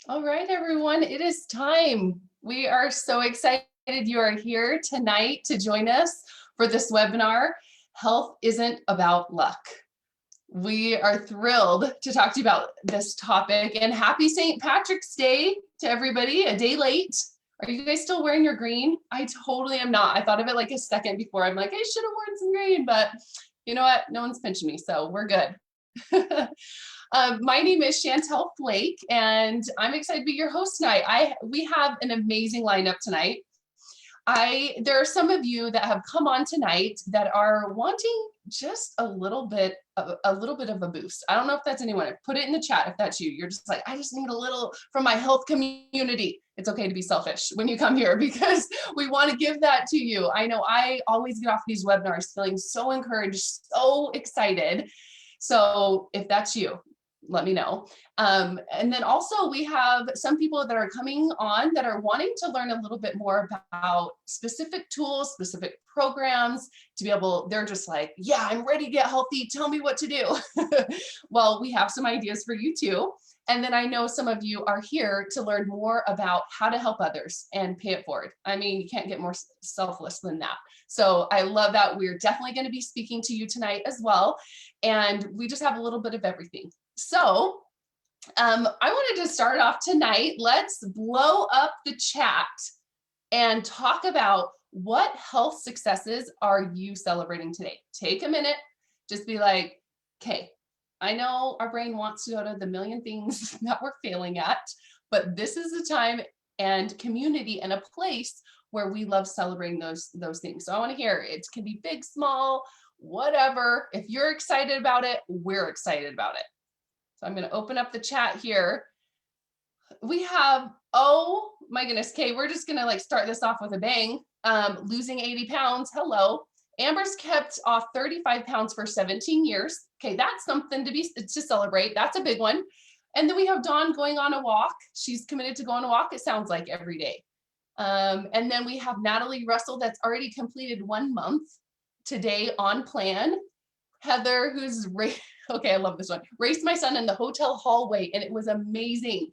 All right, everyone, it is time. We are so excited you are here tonight to join us for this webinar, Health Isn't About Luck. We are thrilled to talk to you about this topic, and happy St. Patrick's Day to everybody, a day late. Are you guys still wearing your green? I totally am not. I thought of it like a second before. I'm like, I should have worn some green, but you know what? No one's pinching me, so we're good. My name is Chantel Flake, and I'm excited to be your host tonight. We have an amazing lineup tonight. There are some of you that have come on tonight that are wanting just a little bit of a boost. I don't know if that's anyone. Put it in the chat if that's you. You're just like, I just need a little from my health community. It's okay to be selfish when you come here because we want to give that to you. I know I always get off these webinars feeling so encouraged, so excited. So if that's you, let me know. And then also we have some people that are coming on that are wanting to learn a little bit more about specific tools, specific programs to be able, they're just like, yeah, I'm ready to get healthy. Tell me what to do. Well, we have some ideas for you too. And then I know some of you are here to learn more about how to help others and pay it forward. I mean, you can't get more selfless than that. So I love that. We're definitely going to be speaking to you tonight as well. And we just have a little bit of everything. So I wanted to start off tonight. Let's blow up the chat and talk about what health successes are you celebrating today? Take a minute, just be like, okay, I know our brain wants to go to the million things that we're failing at, but this is the time and community and a place where we love celebrating those things. So I want to hear it can be big, small, whatever. If you're excited about it, we're excited about it. So I'm going to open up the chat here. We have, oh my goodness, Kay, we're just going to like start this off with a bang. Losing 80 pounds. Hello. Amber's kept off 35 pounds for 17 years. Okay, that's something to celebrate. That's a big one. And then we have Dawn going on a walk. She's committed to go on a walk, it sounds like, every day. And then we have Natalie Russell that's already completed 1 month today on plan. Heather, who's okay, I love this one. Raced my son in the hotel hallway and it was amazing.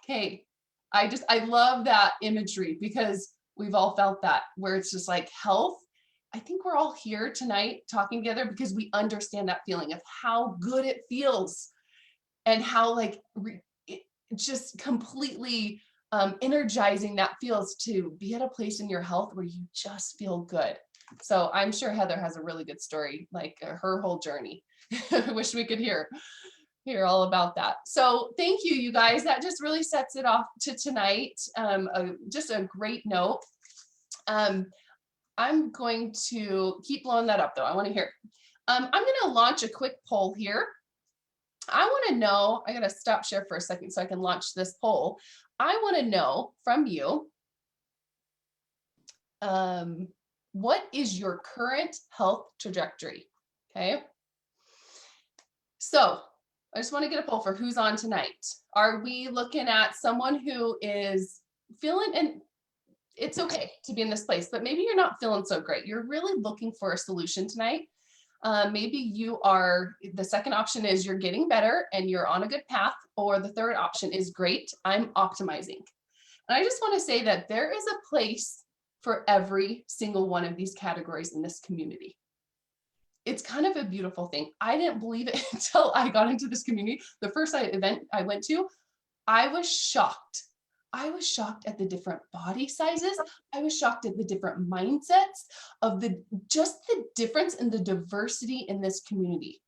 Okay, I love that imagery because we've all felt that where it's just like health. I think we're all here tonight talking together because we understand that feeling of how good it feels and how like just completely energizing that feels to be at a place in your health where you just feel good. So I'm sure Heather has a really good story, like her whole journey. I wish we could hear all about that. So thank you, you guys. That just really sets it off to tonight. Just a great note. I'm going to keep blowing that up though. I want to hear. I'm going to launch a quick poll here. I want to know, I got to stop share for a second so I can launch this poll. I want to know from you, what is your current health trajectory? Okay. So I just want to get a poll for who's on tonight. Are we looking at someone who is feeling, and it's okay to be in this place, but maybe you're not feeling so great. You're really looking for a solution tonight. Maybe you are, the second option is you're getting better and you're on a good path, or the third option is great, I'm optimizing. And I just want to say that there is a place for every single one of these categories in this community. It's kind of a beautiful thing. I didn't believe it until I got into this community. The first event I went to, I was shocked. I was shocked at the different body sizes. I was shocked at the different mindsets of just the difference in the diversity in this community.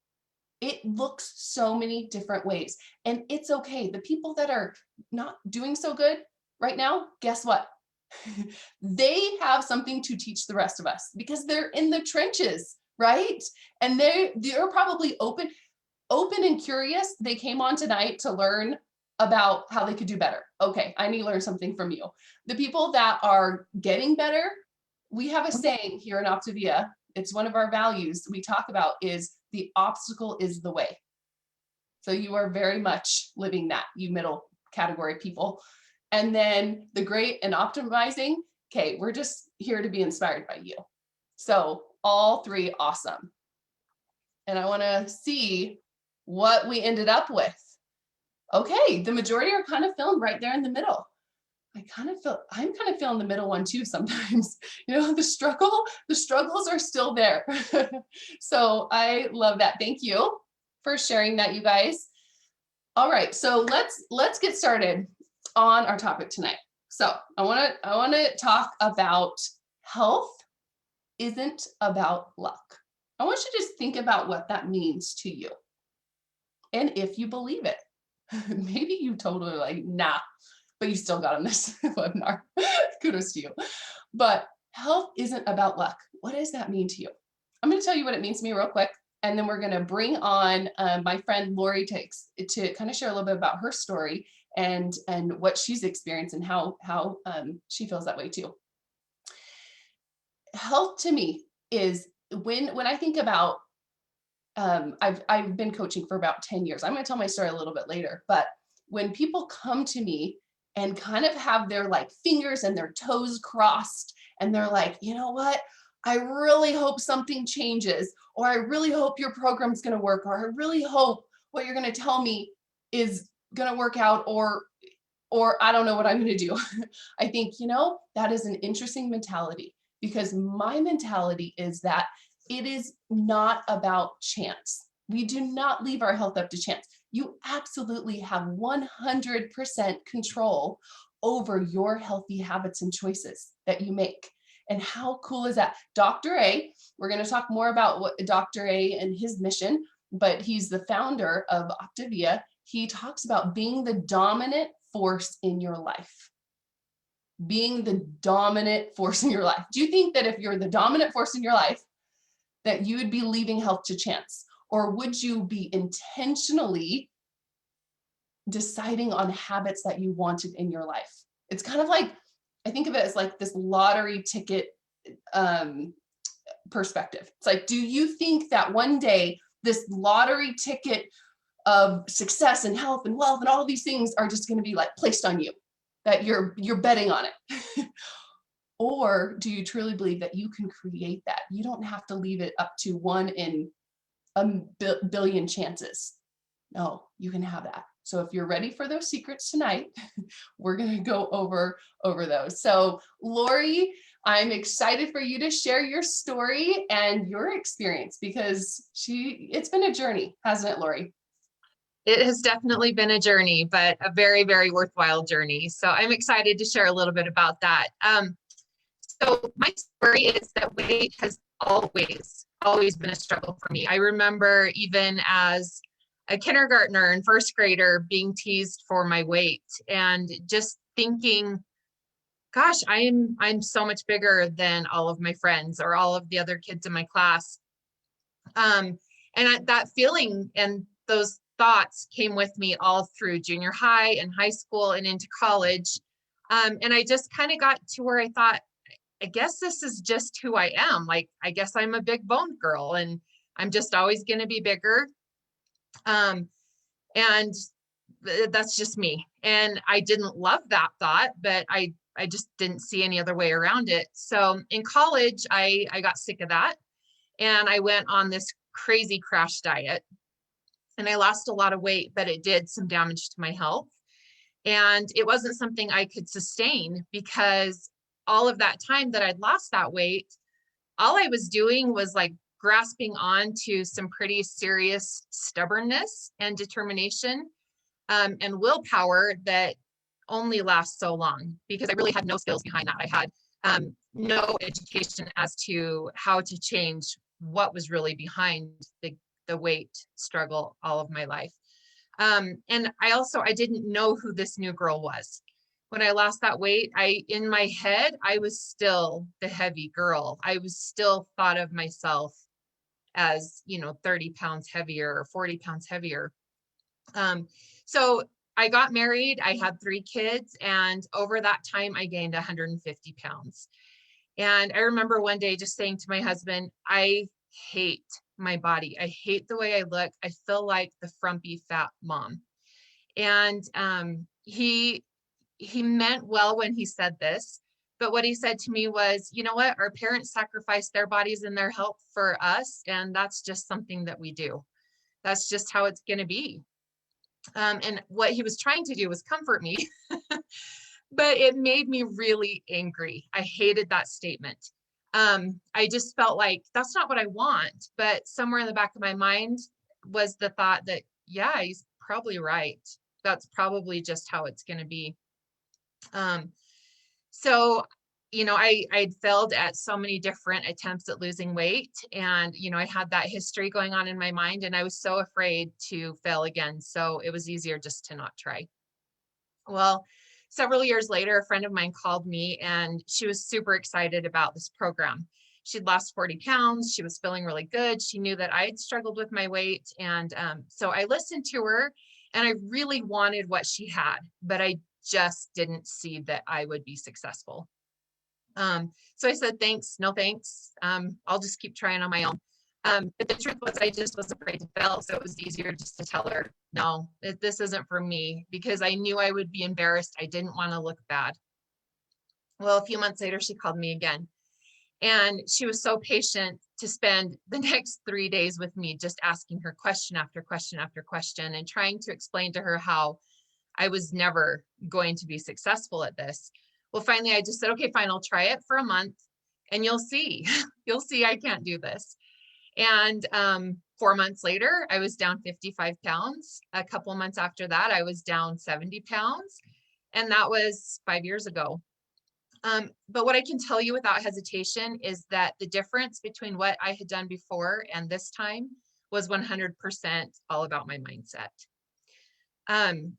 It looks so many different ways, and it's okay. The people that are not doing so good right now, guess what? They have something to teach the rest of us because they're in the trenches, right? And they're probably open and curious. They came on tonight to learn about how they could do better. Okay, I need to learn something from you. The people that are getting better, we have a saying here in Optavia. It's one of our values we talk about is the obstacle is the way. So you are very much living that, you middle category people. And then the great and optimizing, okay, we're just here to be inspired by you. So all three, awesome. And I want to see what we ended up with. Okay, the majority are kind of feeling right there in the middle. I'm kind of feeling the middle one too sometimes. The struggles are still there. So I love that. Thank you for sharing that, you guys. All right, so let's get started on our topic tonight. So I want to talk about health isn't about luck. I want you to just think about what that means to you. And if you believe it, maybe you totally like, nah, but you still got on this webinar. Kudos to you. But health isn't about luck. What does that mean to you? I'm going to tell you what it means to me real quick. And then we're going to bring on my friend Lori to kind of share a little bit about her story and what she's experienced and how she feels that way too. Health to me is when I think about I've been coaching for about 10 years. I'm going to tell my story a little bit later, but when people come to me and kind of have their like fingers and their toes crossed and they're like, you know what? I really hope something changes, or I really hope your program's going to work, or I really hope what you're going to tell me is going to work out, or I don't know what I'm going to do. I think, that is an interesting mentality, because my mentality is that it is not about chance. We do not leave our health up to chance. You absolutely have 100% control over your healthy habits and choices that you make. And how cool is that? Dr. A, we're going to talk more about what Dr. A and his mission, but he's the founder of Optavia. He talks about being the dominant force in your life. Being the dominant force in your life. Do you think that if you're the dominant force in your life, that you would be leaving health to chance? Or would you be intentionally deciding on habits that you wanted in your life? It's kind of like, I think of it as like this lottery ticket perspective. It's like, do you think that one day this lottery ticket of success and health and wealth and all of these things are just going to be like placed on you, that you're betting on it? Or do you truly believe that you can create that? You don't have to leave it up to one in a billion chances. No, you can have that. So if you're ready for those secrets tonight, we're going to go over those. So Lori, I'm excited for you to share your story and your experience, because it's been a journey, hasn't it, Lori? It has definitely been a journey, but a very, very worthwhile journey. So I'm excited to share a little bit about that. So my story is that weight has always been a struggle for me. I remember even as a kindergartner and first grader being teased for my weight and just thinking, gosh, I'm so much bigger than all of my friends or all of the other kids in my class. And that feeling and those thoughts came with me all through junior high and high school and into college. And I just kind of got to where I thought, I guess this is just who I am. Like, I guess I'm a big boned girl and I'm just always going to be bigger. And that's just me. And I didn't love that thought, but I just didn't see any other way around it. So in college, I got sick of that. And I went on this crazy crash diet and I lost a lot of weight, but it did some damage to my health. And it wasn't something I could sustain, because all of that time that I'd lost that weight, all I was doing was like grasping on to some pretty serious stubbornness and determination and willpower that only lasts so long, because I really had no skills behind that. I had no education as to how to change what was really behind the weight struggle all of my life. And I didn't know who this new girl was. When I lost that weight, in my head, I was still the heavy girl. I was still thought of myself as, 30 pounds heavier or 40 pounds heavier. So I got married, I had 3 kids, and over that time I gained 150 pounds. And I remember one day just saying to my husband, I hate my body. I hate the way I look. I feel like the frumpy fat mom. And he meant well when he said this, but what he said to me was, you know what, our parents sacrificed their bodies and their health for us, and that's just something that we do. That's just how it's going to be. And what he was trying to do was comfort me, but it made me really angry. I hated that statement. I just felt like that's not what I want. But somewhere in the back of my mind was the thought that, yeah, he's probably right. That's probably just how it's going to be. Um, so, I'd failed at so many different attempts at losing weight. And, I had that history going on in my mind, and I was so afraid to fail again. So it was easier just to not try. Well, several years later, a friend of mine called me and she was super excited about this program. She'd lost 40 pounds. She was feeling really good. She knew that I had struggled with my weight. And so I listened to her and I really wanted what she had, but I just didn't see that I would be successful. So I said, thanks, no thanks. I'll just keep trying on my own. But the truth was, I just was afraid to fail. So it was easier just to tell her, no, this isn't for me, because I knew I would be embarrassed. I didn't want to look bad. Well, a few months later, she called me again. And she was so patient to spend the next 3 days with me, just asking her question after question after question and trying to explain to her how I was never going to be successful at this. Well, finally, I just said, okay, fine, I'll try it for a month and you'll see. You'll see I can't do this. And 4 months later, I was down 55 pounds. A couple of months after that, I was down 70 pounds. And that was 5 years ago. But what I can tell you without hesitation is that the difference between what I had done before and this time was 100% all about my mindset.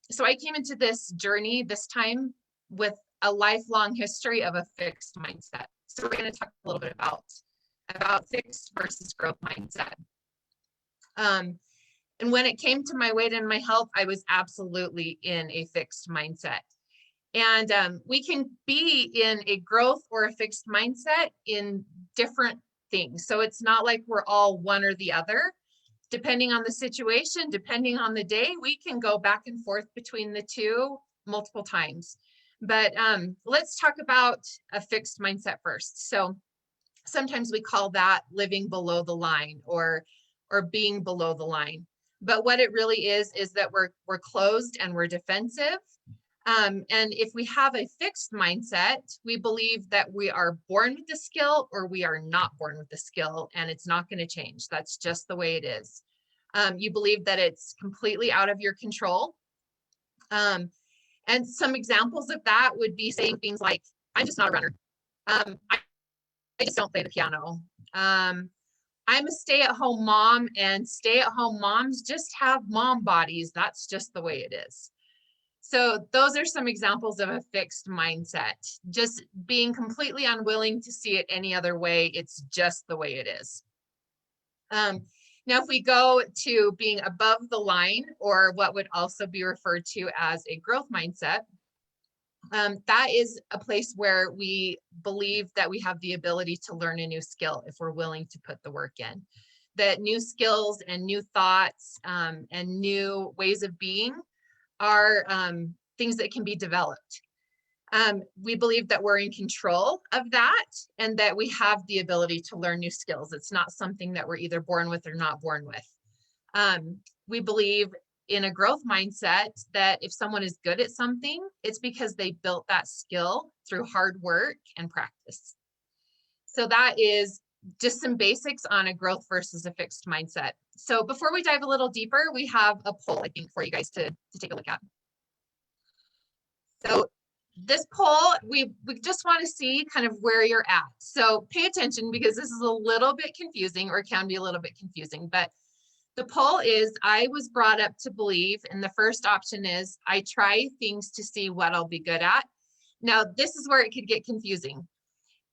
So I came into this journey this time with a lifelong history of a fixed mindset. So we're going to talk a little bit about fixed versus growth mindset. And when it came to my weight and my health, I was absolutely in a fixed mindset. And we can be in a growth or a fixed mindset in different things. So it's not like we're all one or the other. Depending on the situation, depending on the day, we can go back and forth between the two multiple times. But let's talk about a fixed mindset first. So sometimes we call that living below the line or being below the line. But what it really is that we're closed and we're defensive. And if we have a fixed mindset, we believe that we are born with the skill or we are not born with the skill, and it's not going to change. That's just the way it is. You believe that it's completely out of your control. And some examples of that would be saying things like, I'm just not a runner. I just don't play the piano. I'm a stay-at-home mom, and stay-at-home moms just have mom bodies. That's just the way it is. So those are some examples of a fixed mindset, just being completely unwilling to see it any other way. It's just the way it is. Now, if we go to being above the line, or what would also be referred to as a growth mindset, that is a place where we believe that we have the ability to learn a new skill if we're willing to put the work in. That new skills and new thoughts and new ways of being are things that can be developed. We believe that we're in control of that and that we have the ability to learn new skills. It's not something that we're either born with or not born with. We believe in a growth mindset that if someone is good at something, it's because they built that skill through hard work and practice. So that is just some basics on a growth versus a fixed mindset. So before we dive a little deeper, we have a poll, I think, for you guys to take a look at. So this poll, we just want to see kind of where you're at. So pay attention, because this is a little bit confusing, or can be a little bit confusing. But the poll is, I was brought up to believe, and the first option is, I try things to see what I'll be good at. Now, this is where it could get confusing.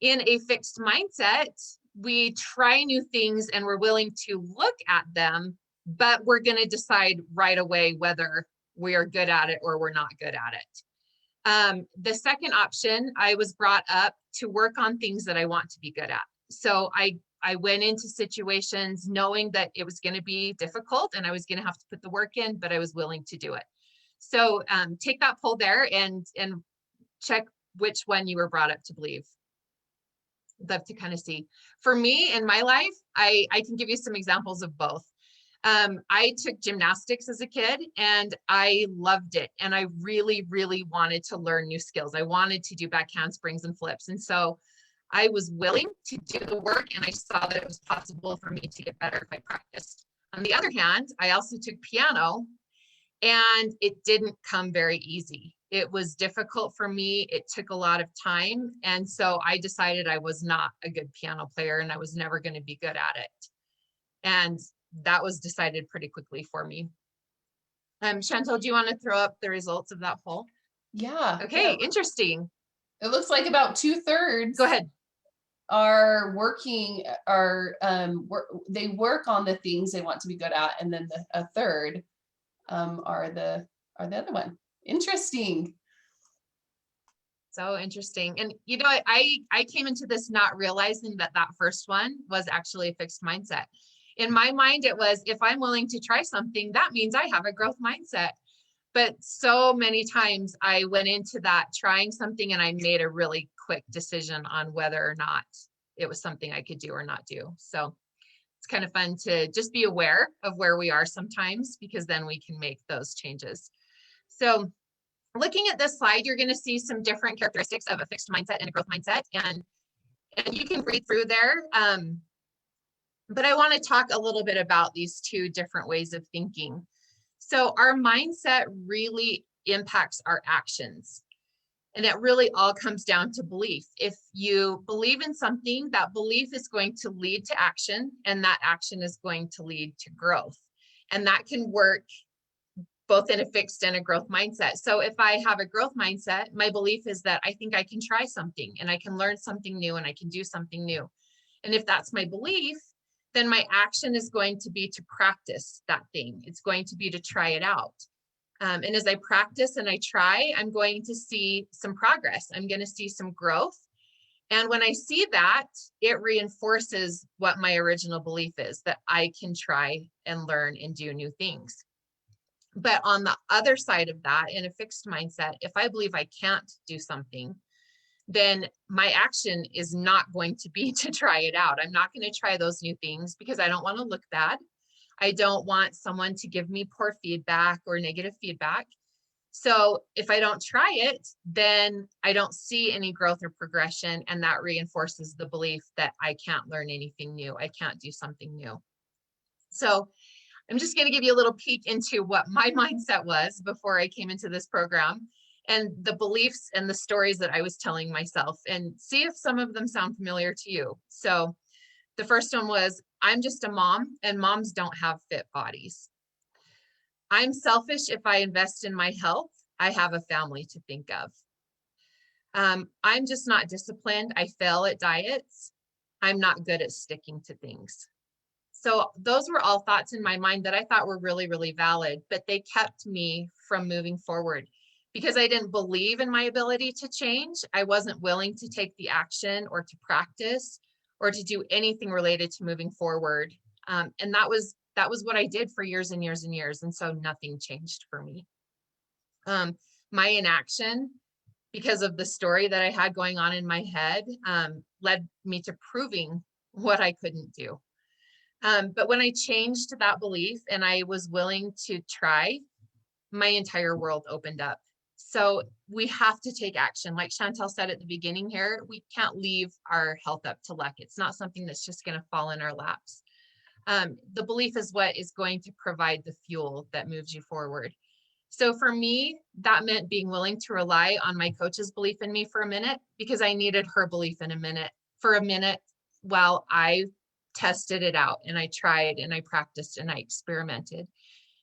In a fixed mindset, we try new things and we're willing to look at them, but we're going to decide right away whether we are good at it or we're not good at it. The second option, I was brought up to work on things that I want to be good at. So I went into situations knowing that it was going to be difficult and I was going to have to put the work in, but I was willing to do it. So take that poll there and check which one you were brought up to believe. Love to kind of see. For me in my life, I can give you some examples of both. I took gymnastics as a kid and I loved it. And I really, really wanted to learn new skills. I wanted to do back handsprings and flips. And so I was willing to do the work, and I saw that it was possible for me to get better if I practiced. On the other hand, I also took piano, and it didn't come very easy. It was difficult for me. It took a lot of time. And so I decided I was not a good piano player and I was never going to be good at it. And that was decided pretty quickly for me. Chantel, do you want to throw up the results of that poll? Yeah. Okay, yeah. interesting. It looks like about 2/3. Go ahead. Are working, they work on the things they want to be good at, and then a third are the other one. Interesting. So interesting. And you know, I came into this not realizing that that first one was actually a fixed mindset. In my mind, it was, if I'm willing to try something, that means I have a growth mindset. But so many times I went into that trying something and I made a really quick decision on whether or not it was something I could do or not do. So it's kind of fun to just be aware of where we are sometimes, because then we can make those changes. So looking at this slide, you're going to see some different characteristics of a fixed mindset and a growth mindset. And you can read through there. But I want to talk a little bit about these two different ways of thinking. So our mindset really impacts our actions. And it really all comes down to belief. If you believe in something, that belief is going to lead to action, and that action is going to lead to growth. And that can work both in a fixed and a growth mindset. So if I have a growth mindset, my belief is that I think I can try something and I can learn something new and I can do something new. And if that's my belief, then my action is going to be to practice that thing. It's going to be to try it out. And as I practice and I try, I'm going to see some progress. I'm going to see some growth. And when I see that, it reinforces what my original belief is, that I can try and learn and do new things. But on the other side of that, in a fixed mindset, if I believe I can't do something, then my action is not going to be to try it out. I'm not going to try those new things because I don't want to look bad. I don't want someone to give me poor feedback or negative feedback. So if I don't try it, then I don't see any growth or progression. And that reinforces the belief that I can't learn anything new. I can't do something new. So I'm just going to give you a little peek into what my mindset was before I came into this program, and the beliefs and the stories that I was telling myself, and see if some of them sound familiar to you. So the first one was, I'm just a mom and moms don't have fit bodies. I'm selfish if I invest in my health. I have a family to think of. I'm just not disciplined. I fail at diets. I'm not good at sticking to things. So those were all thoughts in my mind that I thought were really, really valid, but they kept me from moving forward because I didn't believe in my ability to change. I wasn't willing to take the action or to practice or to do anything related to moving forward. And that was what I did for years and years and years. And so nothing changed for me. My inaction, because of the story that I had going on in my head, led me to proving what I couldn't do. But when I changed that belief and I was willing to try, my entire world opened up. So we have to take action. Like Chantel said at the beginning here, we can't leave our health up to luck. It's not something that's just going to fall in our laps. The belief is what is going to provide the fuel that moves you forward. So for me, that meant being willing to rely on my coach's belief in me for a minute, because I needed her belief in for a minute while I tested it out and I tried and I practiced and I experimented.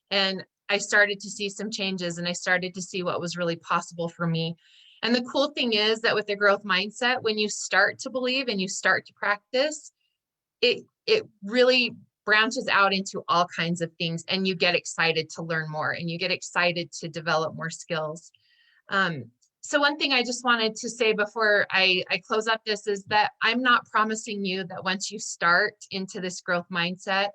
And I started to see some changes and I started to see what was really possible for me. And the cool thing is that with the growth mindset, when you start to believe and you start to practice, it really branches out into all kinds of things, and you get excited to learn more and you get excited to develop more skills. So one thing I just wanted to say before I close up this is that I'm not promising you that once you start into this growth mindset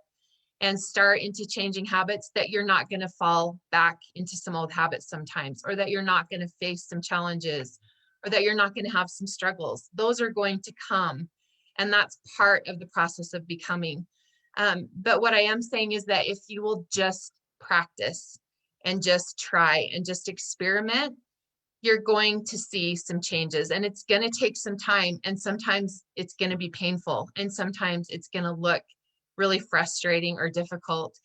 and start into changing habits, that you're not going to fall back into some old habits sometimes, or that you're not going to face some challenges, or that you're not going to have some struggles. Those are going to come. And that's part of the process of becoming. But what I am saying is that if you will just practice and just try and just experiment, you're going to see some changes, and it's going to take some time, and sometimes it's going to be painful, and sometimes it's going to look really frustrating or difficult.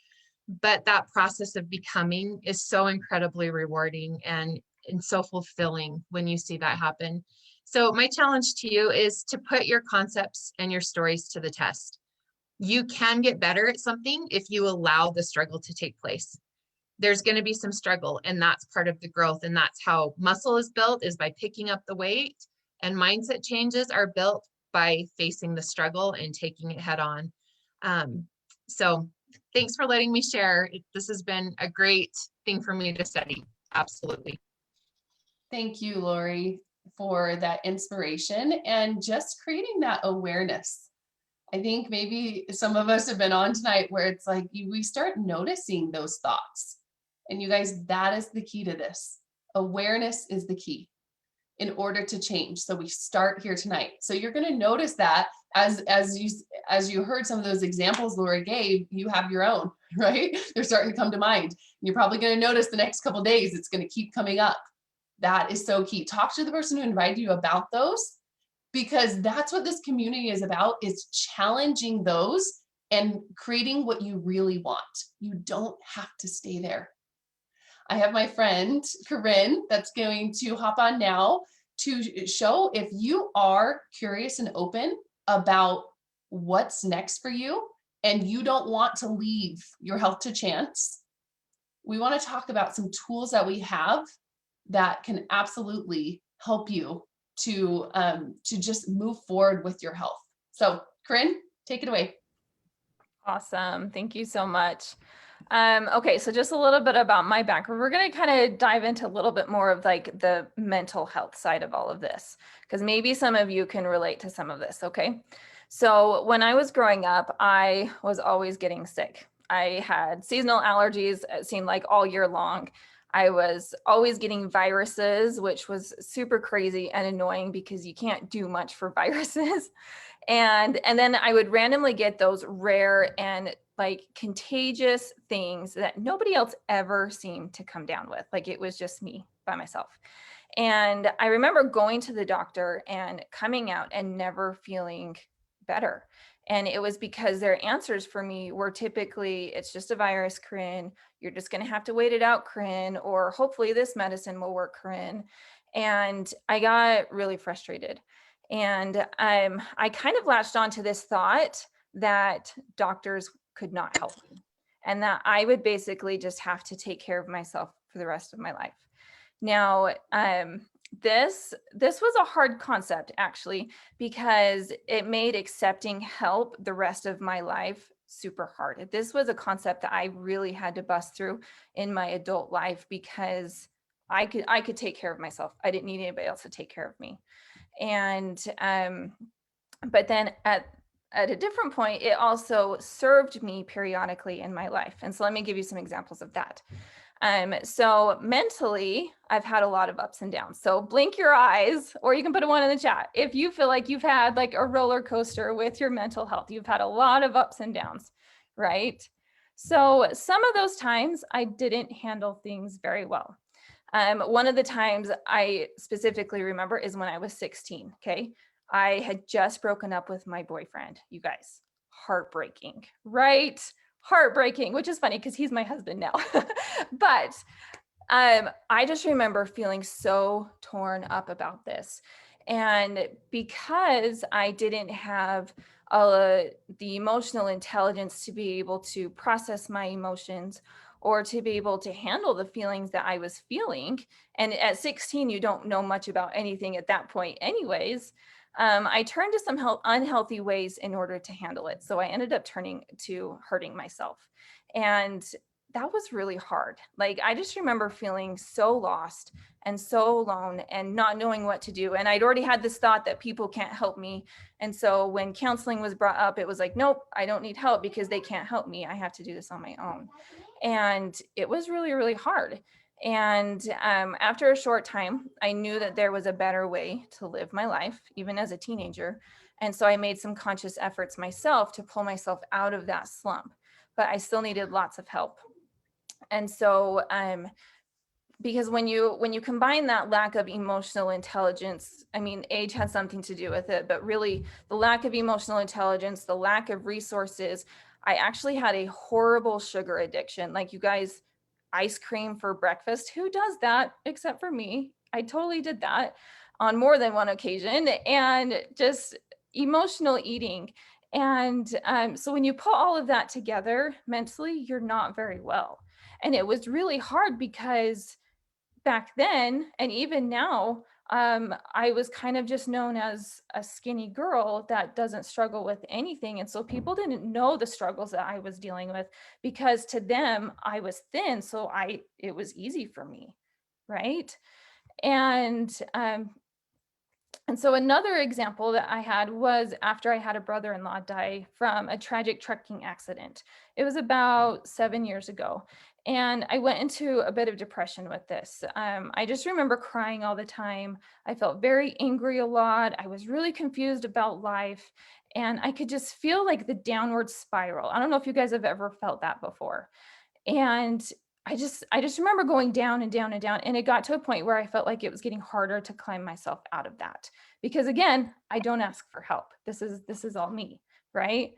But that process of becoming is so incredibly rewarding and so fulfilling when you see that happen. So my challenge to you is to put your concepts and your stories to the test. You can get better at something if you allow the struggle to take place. There's going to be some struggle, and that's part of the growth. And that's how muscle is built, is by picking up the weight, and mindset changes are built by facing the struggle and taking it head on. So thanks for letting me share. This has been a great thing for me to study. Absolutely. Thank you, Lori, for that inspiration and just creating that awareness. I think maybe some of us have been on tonight where it's like we start noticing those thoughts. And you guys, that is the key to this. Awareness is the key in order to change. So we start here tonight. So you're going to notice that as you heard some of those examples Lori gave, you have your own, right? They're starting to come to mind. You're probably going to notice the next couple of days it's going to keep coming up. That is so key. Talk to the person who invited you about those, because that's what this community is about, is challenging those and creating what you really want. You don't have to stay there. I have my friend Corinne that's going to hop on now to show if you are curious and open about what's next for you and you don't want to leave your health to chance. We want to talk about some tools that we have that can absolutely help you to just move forward with your health. So Corinne, take it away. Awesome. Thank you so much. Okay, so just a little bit about my background. We're going to kind of dive into a little bit more of like the mental health side of all of this, because maybe some of you can relate to some of this. Okay. So when I was growing up, I was always getting sick. I had seasonal allergies, it seemed like all year long. I was always getting viruses, which was super crazy and annoying because you can't do much for viruses. And then I would randomly get those rare and like contagious things that nobody else ever seemed to come down with. Like it was just me by myself. And I remember going to the doctor and coming out and never feeling better. And it was because their answers for me were typically, it's just a virus, Corinne. You're just going to have to wait it out, Corinne, or hopefully this medicine will work, Corinne. And I got really frustrated. And I kind of latched onto this thought that doctors could not help me and that I would basically just have to take care of myself for the rest of my life. Now, this was a hard concept actually, because it made accepting help the rest of my life super hard. This was a concept that I really had to bust through in my adult life because I could take care of myself. I didn't need anybody else to take care of me. And but then at a different point, it also served me periodically in my life. And so let me give you some examples of that. So mentally, I've had a lot of ups and downs. So blink your eyes, or you can put a 1 in the chat if you feel like you've had like a roller coaster with your mental health. You've had a lot of ups and downs, right? So some of those times I didn't handle things very well. One of the times I specifically remember is when I was 16, okay? I had just broken up with my boyfriend, you guys. Heartbreaking, right? Heartbreaking, which is funny because he's my husband now. But I just remember feeling so torn up about this. And because I didn't have the emotional intelligence to be able to process my emotions or to be able to handle the feelings that I was feeling. And at 16, you don't know much about anything at that point anyways. I turned to some unhealthy ways in order to handle it. So I ended up turning to hurting myself. And that was really hard. Like, I just remember feeling so lost and so alone and not knowing what to do. And I'd already had this thought that people can't help me. And so when counseling was brought up, it was like, nope, I don't need help because they can't help me. I have to do this on my own. And it was really, really hard. And after a short time, I knew that there was a better way to live my life, even as a teenager. And so I made some conscious efforts myself to pull myself out of that slump, but I still needed lots of help. And so, because when you combine that lack of emotional intelligence, I mean, age has something to do with it, but really the lack of emotional intelligence, the lack of resources, I actually had a horrible sugar addiction. Like, you guys, ice cream for breakfast, who does that except for me? I totally did that on more than one occasion, and just emotional eating. And so when you put all of that together mentally, you're not very well. And it was really hard because back then, and even now, I was kind of just known as a skinny girl that doesn't struggle with anything. And so people didn't know the struggles that I was dealing with, because to them, I was thin. So it was easy for me. Right. And so another example that I had was after I had a brother-in-law die from a tragic trucking accident. It was about 7 years ago. And I went into a bit of depression with this. I just remember crying all the time. I felt very angry a lot. I was really confused about life. And I could just feel like the downward spiral. I don't know if you guys have ever felt that before. And I just remember going down and down and down. And it got to a point where I felt like it was getting harder to climb myself out of that. Because again, I don't ask for help. This is all me, right?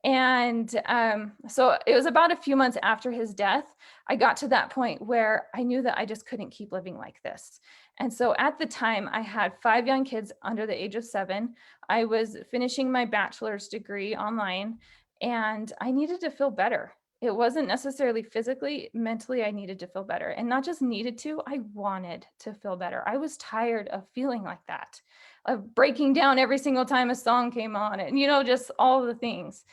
And so it was about a few months after his death, I got to that point where I knew that I just couldn't keep living like this. And so at the time, I had 5 young kids under the age of 7. I was finishing my bachelor's degree online, and I needed to feel better. It wasn't necessarily physically, mentally, I needed to feel better. And not just needed to, I wanted to feel better. I was tired of feeling like that, of breaking down every single time a song came on, and, just all the things.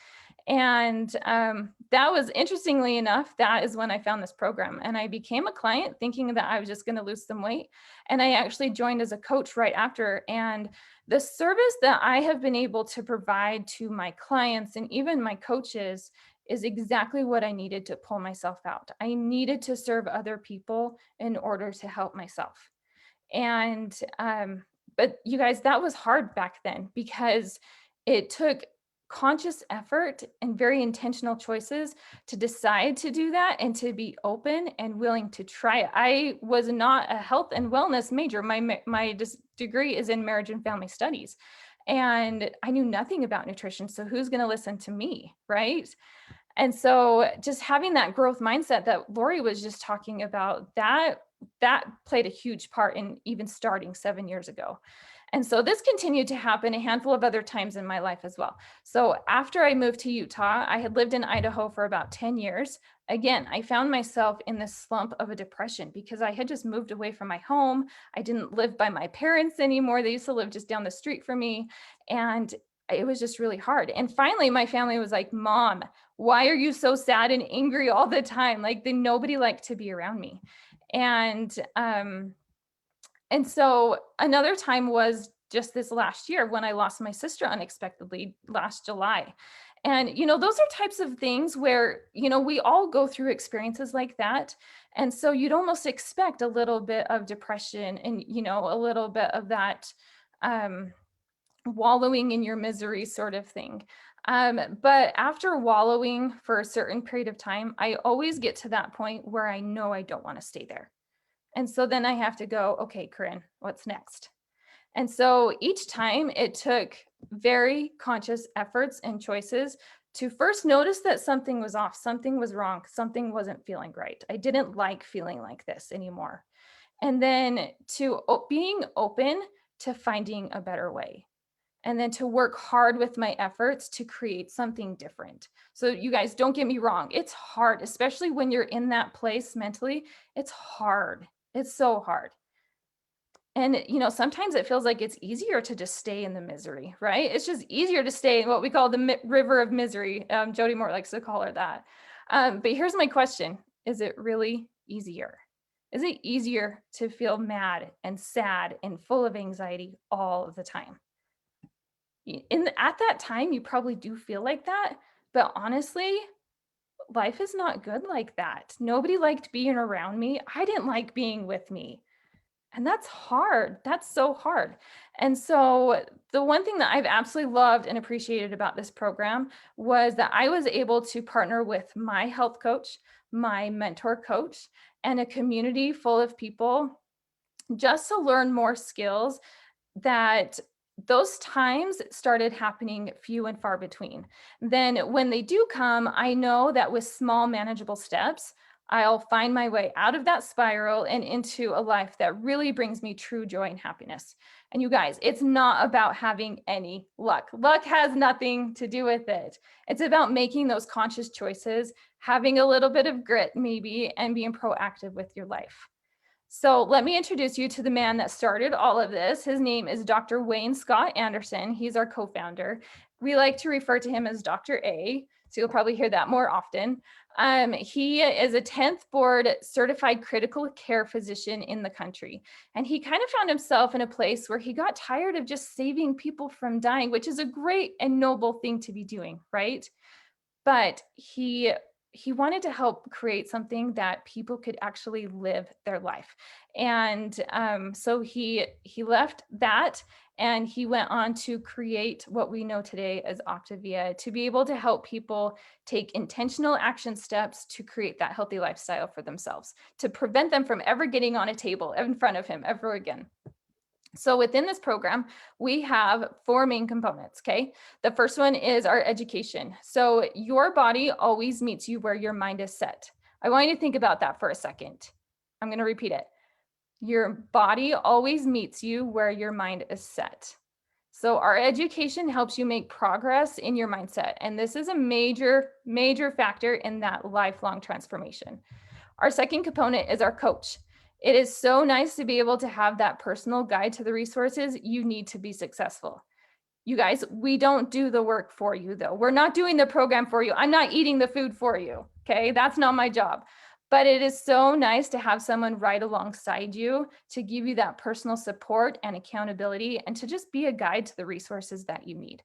And that was, interestingly enough, that is when I found this program. And I became a client thinking that I was just going to lose some weight. And I actually joined as a coach right after. And the service that I have been able to provide to my clients and even my coaches is exactly what I needed to pull myself out. I needed to serve other people in order to help myself. And but you guys, that was hard back then, because it took conscious effort and very intentional choices to decide to do that and to be open and willing to try it. I was not a health and wellness major. My degree is in marriage and family studies, and I knew nothing about nutrition. So who's going to listen to me, right? And so just having that growth mindset that Lori was just talking about, that played a huge part in even starting 7 years ago. And so this continued to happen a handful of other times in my life as well. So after I moved to Utah, I had lived in Idaho for about 10 years. Again, I found myself in this slump of a depression because I had just moved away from my home. I didn't live by my parents anymore. They used to live just down the street from me. And it was just really hard. And finally, my family was like, "Mom, why are you so sad and angry all the time?" Like, nobody liked to be around me. And so another time was just this last year when I lost my sister unexpectedly last July. And, those are types of things where, we all go through experiences like that. And so you'd almost expect a little bit of depression and, a little bit of that wallowing in your misery sort of thing. But after wallowing for a certain period of time, I always get to that point where I know I don't want to stay there. And so then I have to go, okay, Corinne, what's next? And so each time it took very conscious efforts and choices to first notice that something was off, something was wrong, something wasn't feeling right. I didn't like feeling like this anymore. And then to being open to finding a better way. And then to work hard with my efforts to create something different. So you guys, don't get me wrong. It's hard, especially when you're in that place mentally. It's hard. It's so hard. And, sometimes it feels like it's easier to just stay in the misery, right? It's just easier to stay in what we call the river of misery. Jody Moore likes to call her that. But here's my question. Is it really easier? Is it easier to feel mad and sad and full of anxiety all of the time? At that time, you probably do feel like that. But honestly, life is not good like that. Nobody liked being around me. I didn't like being with me. And that's hard. That's so hard. And so the one thing that I've absolutely loved and appreciated about this program was that I was able to partner with my health coach, my mentor coach, and a community full of people just to learn more skills that those times started happening few and far between. Then when they do come, I know that with small manageable steps, I'll find my way out of that spiral and into a life that really brings me true joy and happiness. And you guys, it's not about having any luck. Luck has nothing to do with it. It's about making those conscious choices, having a little bit of grit maybe, and being proactive with your life. So let me introduce you to the man that started all of this. His name is Dr. Wayne Scott Anderson. He's our co-founder. We like to refer to him as Dr. A, so you'll probably hear that more often. He is a 10th board certified critical care physician in the country. And he kind of found himself in a place where he got tired of just saving people from dying, which is a great and noble thing to be doing, right? But he wanted to help create something that people could actually live their life. And so he left that and he went on to create what we know today as Optavia, to be able to help people take intentional action steps to create that healthy lifestyle for themselves, to prevent them from ever getting on a table in front of him ever again. So within this program, we have 4 main components, okay? The first one is our education. So your body always meets you where your mind is set. I want you to think about that for a second. I'm going to repeat it. Your body always meets you where your mind is set. So our education helps you make progress in your mindset. And this is a major, major factor in that lifelong transformation. Our second component is our coach. It is so nice to be able to have that personal guide to the resources you need to be successful. You guys, we don't do the work for you though. We're not doing the program for you. I'm not eating the food for you, okay? That's not my job. But it is so nice to have someone right alongside you to give you that personal support and accountability and to just be a guide to the resources that you need.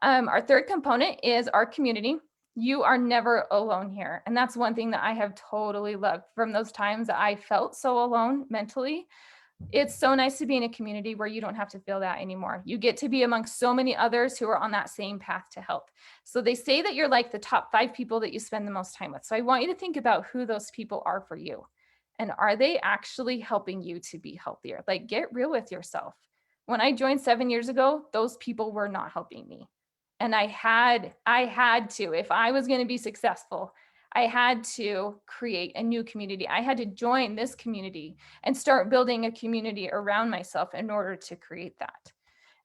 Our third component is our community. You are never alone here. And that's one thing that I have totally loved from those times that I felt so alone mentally. It's so nice to be in a community where you don't have to feel that anymore. You get to be amongst so many others who are on that same path to health. So they say that you're like the top 5 people that you spend the most time with. So I want you to think about who those people are for you. And are they actually helping you to be healthier? Like, get real with yourself. When I joined 7 years ago, those people were not helping me. And I had to, if I was going to be successful, I had to create a new community. I had to join this community and start building a community around myself in order to create that.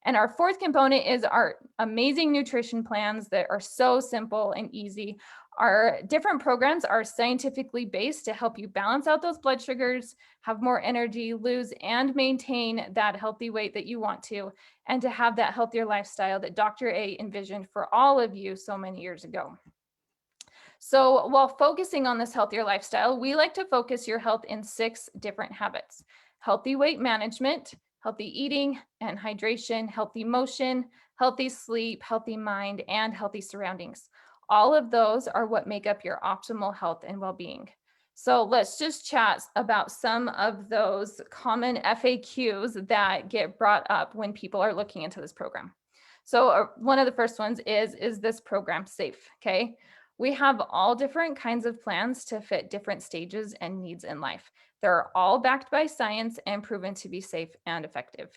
And our fourth component is our amazing nutrition plans that are so simple and easy. Our different programs are scientifically based to help you balance out those blood sugars, have more energy, lose and maintain that healthy weight that you want to, and to have that healthier lifestyle that Dr. A envisioned for all of you so many years ago. So while focusing on this healthier lifestyle, we like to focus your health in 6 different habits: healthy weight management, healthy eating and hydration, healthy motion, healthy sleep, healthy mind, and healthy surroundings. All of those are what make up your optimal health and well-being. So let's just chat about some of those common FAQs that get brought up when people are looking into this program. So one of the first ones is this program safe? Okay. We have all different kinds of plans to fit different stages and needs in life. They're all backed by science and proven to be safe and effective.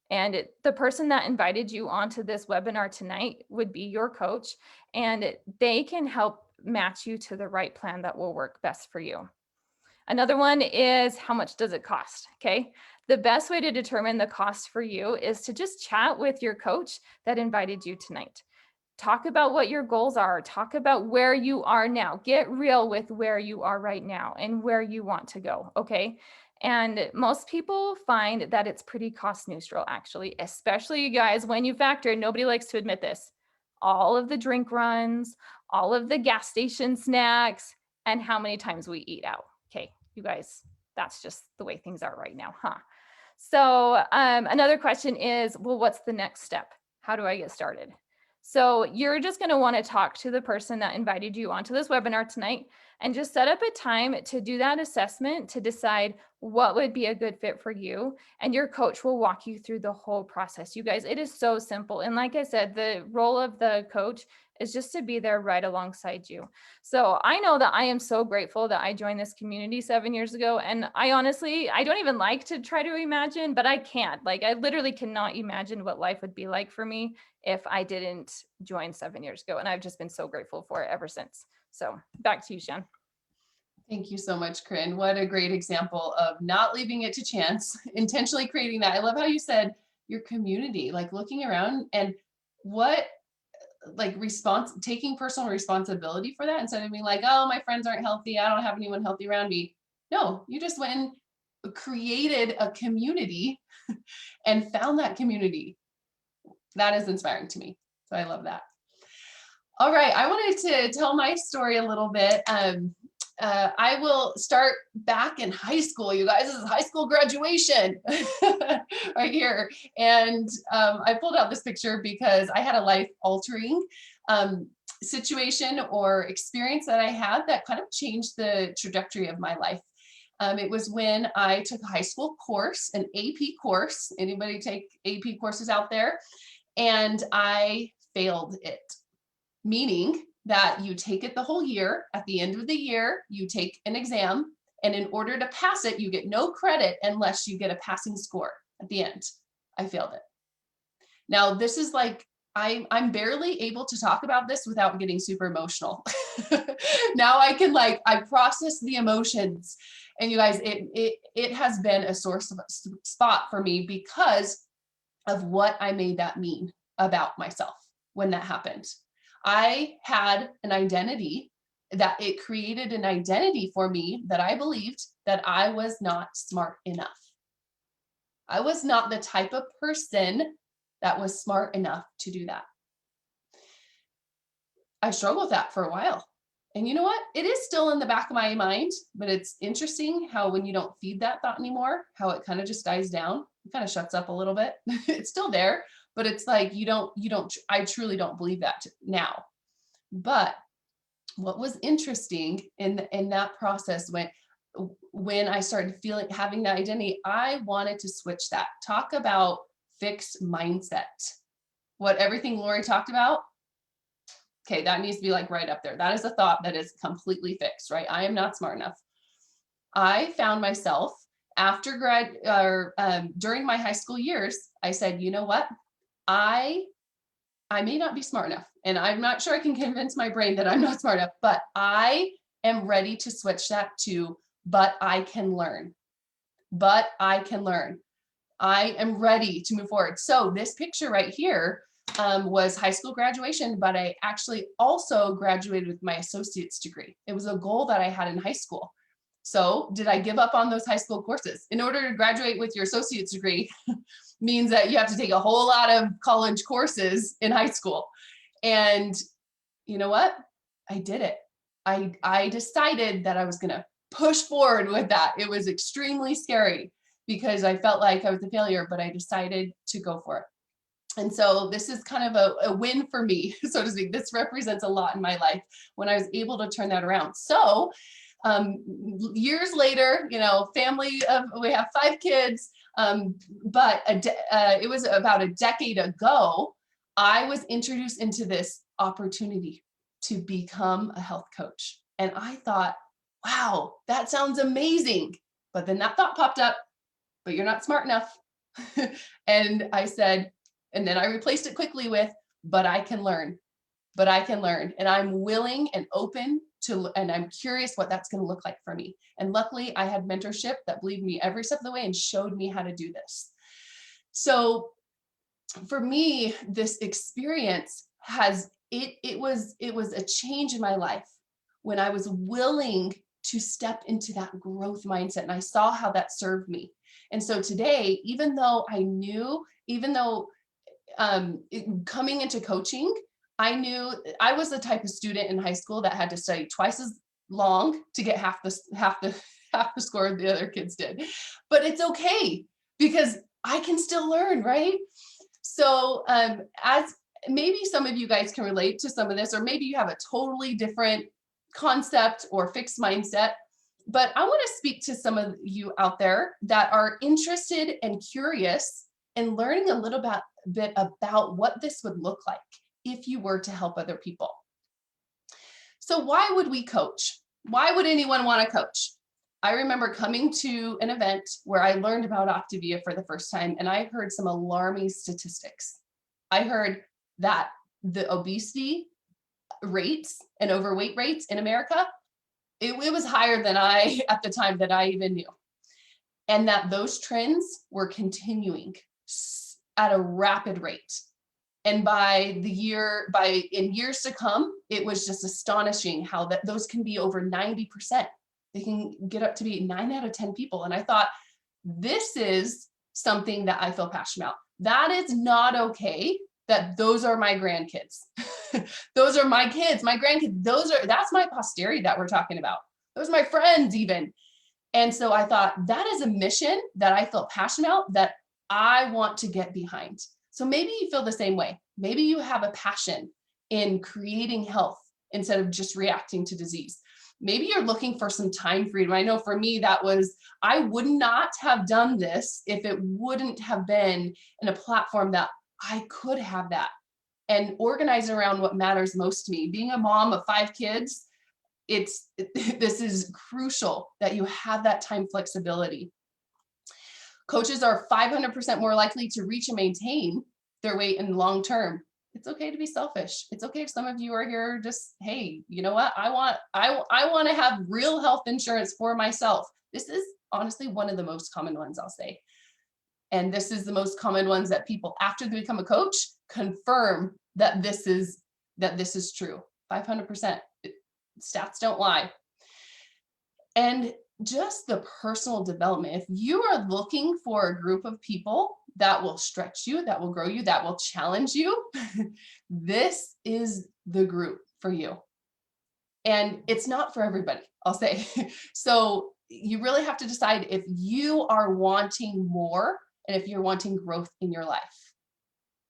And the person that invited you onto this webinar tonight would be your coach, and they can help match you to the right plan that will work best for you. Another one is, how much does it cost? Okay. The best way to determine the cost for you is to just chat with your coach that invited you tonight. Talk about what your goals are. Talk about where you are now. Get real with where you are right now and where you want to go, okay? And most people find that it's pretty cost neutral, actually, especially you guys, when you factor in, nobody likes to admit this, all of the drink runs, all of the gas station snacks, and how many times we eat out. Okay, you guys, that's just the way things are right now, huh? So another question is, well, what's the next step? How do I get started? So you're just going to want to talk to the person that invited you onto this webinar tonight and just set up a time to do that assessment to decide what would be a good fit for you, and your coach will walk you through the whole process. You guys, it is so simple. And like I said, the role of the coach is just to be there right alongside you. So I know that I am so grateful that I joined this community 7 years ago. And I honestly, I don't even like to try to imagine, but I can't. Like, I literally cannot imagine what life would be like for me if I didn't join 7 years ago. And I've just been so grateful for it ever since. So back to you, Shan. Thank you so much, Corinne. What a great example of not leaving it to chance, intentionally creating that. I love how you said your community, like looking around and what, like taking personal responsibility for that instead of being like, oh, my friends aren't healthy, I don't have anyone healthy around me. No, you just went and created a community and found that community. That is inspiring to me. So I love that. All right, I wanted to tell my story a little bit. I will start back in high school. You guys, this is high school graduation right here. And I pulled out this picture because I had a life-altering situation or experience that I had that kind of changed the trajectory of my life. It was when I took a high school course, an AP course. Anybody take AP courses out there? And I failed it, meaning that you take it the whole year. At the end of the year, you take an exam, and in order to pass it, you get no credit unless you get a passing score at the end. I failed it. Now, this is like, I'm barely able to talk about this without getting super emotional. Now I can I process the emotions, and you guys, it has been a source of spot for me because of what I made that mean about myself when that happened. I had an identity that it created an identity for me that I believed that I was not smart enough. I was not the type of person that was smart enough to do that. I struggled with that for a while. And you know what? It is still in the back of my mind, but it's interesting how when you don't feed that thought anymore, how it kind of just dies down. It kind of shuts up a little bit. It's still there, but it's like, I truly don't believe that now. But what was interesting in that process when I started having that identity, I wanted to switch that. Talk about fixed mindset. What everything Lori talked about. Okay, that needs to be right up there. That is a thought that is completely fixed, right? I am not smart enough. I found myself after during my high school years, I said, you know what? I may not be smart enough, and I'm not sure I can convince my brain that I'm not smart enough, but I am ready to switch that to, but I can learn. But I can learn. I am ready to move forward. So this picture right here was high school graduation, but I actually also graduated with my associate's degree. It was a goal that I had in high school. So did I give up on those high school courses? In order to graduate with your associate's degree means that you have to take a whole lot of college courses in high school. And you know what? I did it. I decided that I was going to push forward with that. It was extremely scary because I felt like I was a failure, but I decided to go for it. And so this is kind of a win for me, so to speak. This represents a lot in my life when I was able to turn that around. So years later, we have 5 kids, but it was about a decade ago, I was introduced into this opportunity to become a health coach. And I thought, wow, that sounds amazing. But then that thought popped up, but you're not smart enough. And I said, and then I replaced it quickly with, but I can learn. But I can learn. And I'm willing and open to, and I'm curious what that's going to look like for me. And luckily I had mentorship that believed me every step of the way and showed me how to do this. So for me, this experience it was a change in my life when I was willing to step into that growth mindset, and I saw how that served me. And so today, even though coming into coaching, I knew I was the type of student in high school that had to study twice as long to get half the score the other kids did. But it's okay because I can still learn, right? So as maybe some of you guys can relate to some of this, or maybe you have a totally different concept or fixed mindset. But I want to speak to some of you out there that are interested and curious in learning a little bit about what this would look like if you were to help other people. So why would we coach? Why would anyone want to coach? I remember coming to an event where I learned about Optavia for the first time, and I heard some alarming statistics. I heard that the obesity rates and overweight rates in America, it was higher than at the time that I even knew. And that those trends were continuing at a rapid rate. And in years to come, it was just astonishing how those can be over 90%. They can get up to be 9 out of 10 people. And I thought, this is something that I feel passionate about. That is not okay that those are my grandkids. Those are my kids, my grandkids. That's my posterity that we're talking about. Those are my friends even. And so I thought, that is a mission that I feel passionate about, that I want to get behind. So maybe you feel the same way. Maybe you have a passion in creating health instead of just reacting to disease. Maybe you're looking for some time freedom. I know for me, I would not have done this if it wouldn't have been in a platform that I could have that and organize around what matters most to me. Being a mom of 5 kids, this is crucial that you have that time flexibility. Coaches are 500% more likely to reach and maintain their weight in the long term. It's okay to be selfish. It's okay if some of you are here just, hey, you know what? I want to have real health insurance for myself. This is honestly one of the most common ones, I'll say. And this is the most common ones that people, after they become a coach, confirm that this is true. 500%. Stats don't lie. And just the personal development. If you are looking for a group of people that will stretch you, that will grow you, that will challenge you, this is the group for you. And it's not for everybody, I'll say. So you really have to decide if you are wanting more and if you're wanting growth in your life,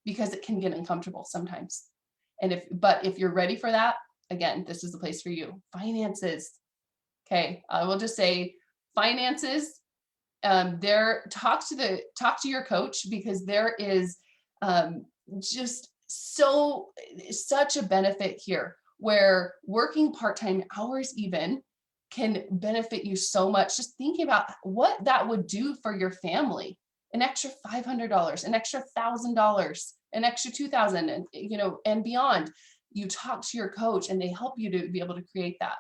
because it can get uncomfortable sometimes. But if you're ready for that, again, this is the place for you. Finances. Okay, I will just say finances. Talk to your coach, because there is just such a benefit here, where working part-time hours even can benefit you so much. Just thinking about what that would do for your family. An extra $500, an extra $1,000, an extra $2,000, and beyond. You talk to your coach and they help you to be able to create that.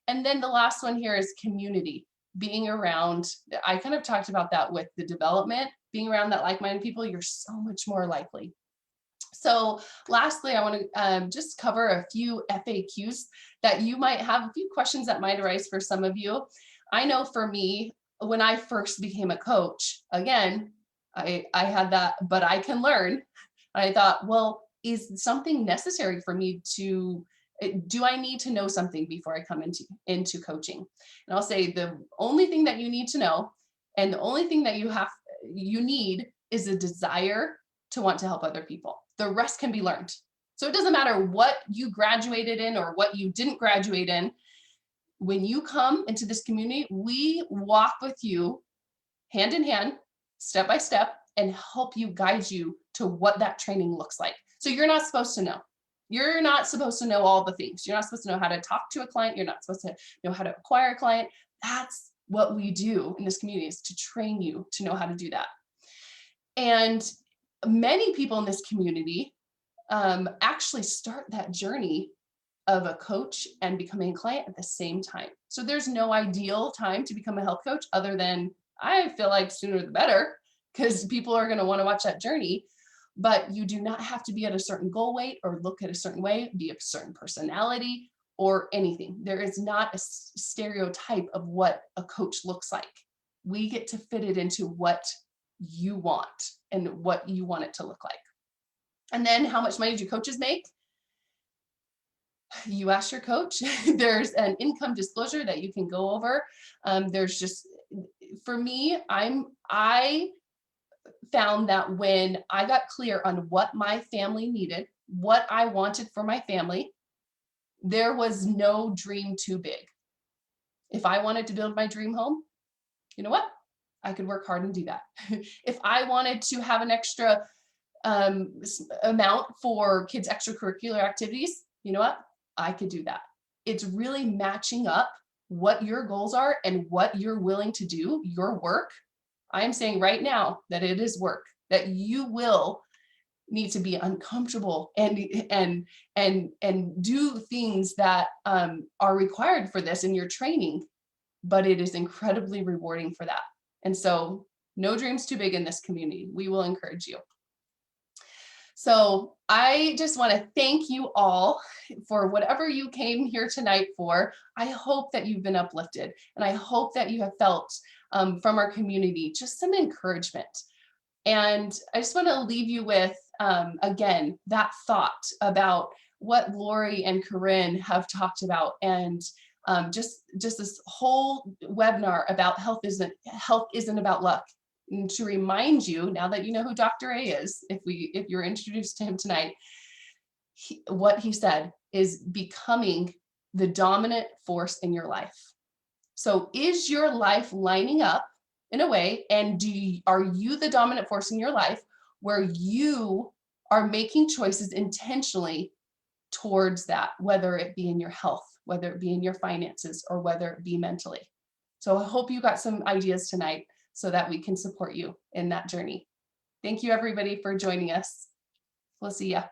And then the last one here is community. Being around, I kind of talked about that with the development, being around that like-minded people, you're so much more likely. So lastly, I want to just cover a few FAQs that you might have, a few questions that might arise for some of you. I know for me, when I first became a coach, again, I had that, but I can learn. I thought, well, is something necessary for me do I need to know something before I come into coaching? And I'll say the only thing that you need to know, and the only thing that you need is a desire to want to help other people. The rest can be learned. So it doesn't matter what you graduated in or what you didn't graduate in. When you come into this community, we walk with you hand in hand, step by step, and help you, guide you to what that training looks like. So you're not supposed to know. You're not supposed to know all the things. You're not supposed to know how to talk to a client. You're not supposed to know how to acquire a client. That's what we do in this community, is to train you to know how to do that. And many people in this community actually start that journey of a coach and becoming a client at the same time. So there's no ideal time to become a health coach other than, I feel like sooner the better, because people are going to want to watch that journey. But you do not have to be at a certain goal weight or look at a certain way, be a certain personality or anything. There is not a stereotype of what a coach looks like. We get to fit it into what you want and what you want it to look like. And then, how much money do coaches make? You ask your coach. There's an income disclosure that you can go over. There's just, for me, I found that when I got clear on what my family needed, what I wanted for my family, there was no dream too big. If I wanted to build my dream home, you know what? I could work hard and do that. If I wanted to have an extra amount for kids' extracurricular activities, you know what? I could do that. It's really matching up what your goals are and what you're willing to do, your work. I am saying right now that it is work, that you will need to be uncomfortable and do things that are required for this in your training, but it is incredibly rewarding for that. And so no dreams too big in this community. We will encourage you. So I just want to thank you all for whatever you came here tonight for. I hope that you've been uplifted, and I hope that you have felt from our community just some encouragement. And I just want to leave you with, again, that thought about what Lori and Corinne have talked about, and just this whole webinar about health isn't about luck. And to remind you, now that you know who Dr. A is, if you're introduced to him tonight, what he said is becoming the dominant force in your life. So is your life lining up in a way, and are you the dominant force in your life where you are making choices intentionally towards that, whether it be in your health, whether it be in your finances, or whether it be mentally? So I hope you got some ideas tonight so that we can support you in that journey. Thank you, everybody, for joining us. We'll see ya.